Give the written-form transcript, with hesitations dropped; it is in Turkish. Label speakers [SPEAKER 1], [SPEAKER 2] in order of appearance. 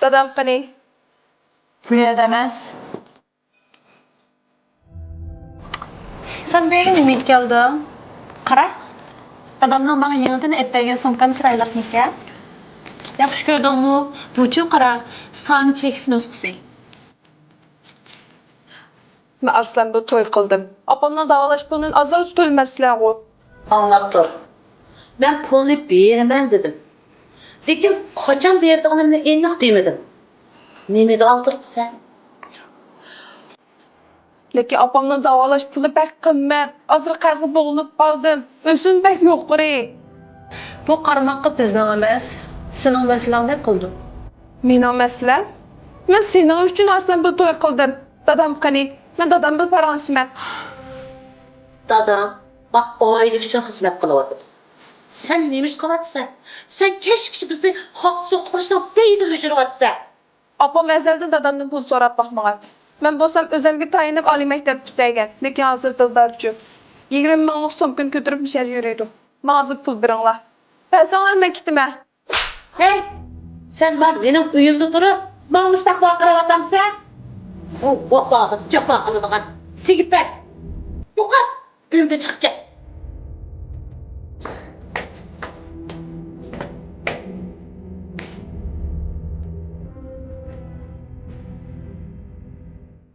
[SPEAKER 1] Dadam qani?
[SPEAKER 2] Bu yerda emas. Sen benim nima kelding? Qara. Dadamning menga yangidan ep bergan sumkam chiroyliqmikan? Yaxshi ko'rdingmi? Bu-chi qara, soni chek nusxasi.
[SPEAKER 1] Men aslan bu to'y qildim. Opamning davolash pulini azar tutolmaslar o.
[SPEAKER 3] Anlap dur. Ben pulunu vermem dedim. Lekin kaçan verdiğini enlik demedim. Nemedi aldırdı sen?
[SPEAKER 1] Lekin opamning davolash puli bak qimmat. Azir qarzi bo'g'ilib qoldim. O'zim bak yuqori.
[SPEAKER 2] Bu qarmoqqa bizning emas, sening masalangdek qildi.
[SPEAKER 1] Mening maslam? Men sening uchun aslan bu to'y qildim. Dadam qani? Men dadam bilan paranjman.
[SPEAKER 3] Dadam, bak aile için hizmet kılıvadı. Sen neymiş kıvatsa? Sen keşke bizi hak soğuklaştan beyni hücürüvatsa.
[SPEAKER 1] Opam azaldan dadamdan pul so'rab baxmagan. Men bo'lsam o'zimga tayinib oliy maktab bitagan. Lekin hozir dildarchi. 20 minglik so'mkani ko'tarib mishar yuradi. Men hozir pul beringlar. Bersanlar men kitaman.
[SPEAKER 3] Hey, sen bak senin uyumda durup, bağmıştak bakıravatım sen. O vallahi capa alınan. Çekip pes. Yok ha, uyumda çıkıp gel.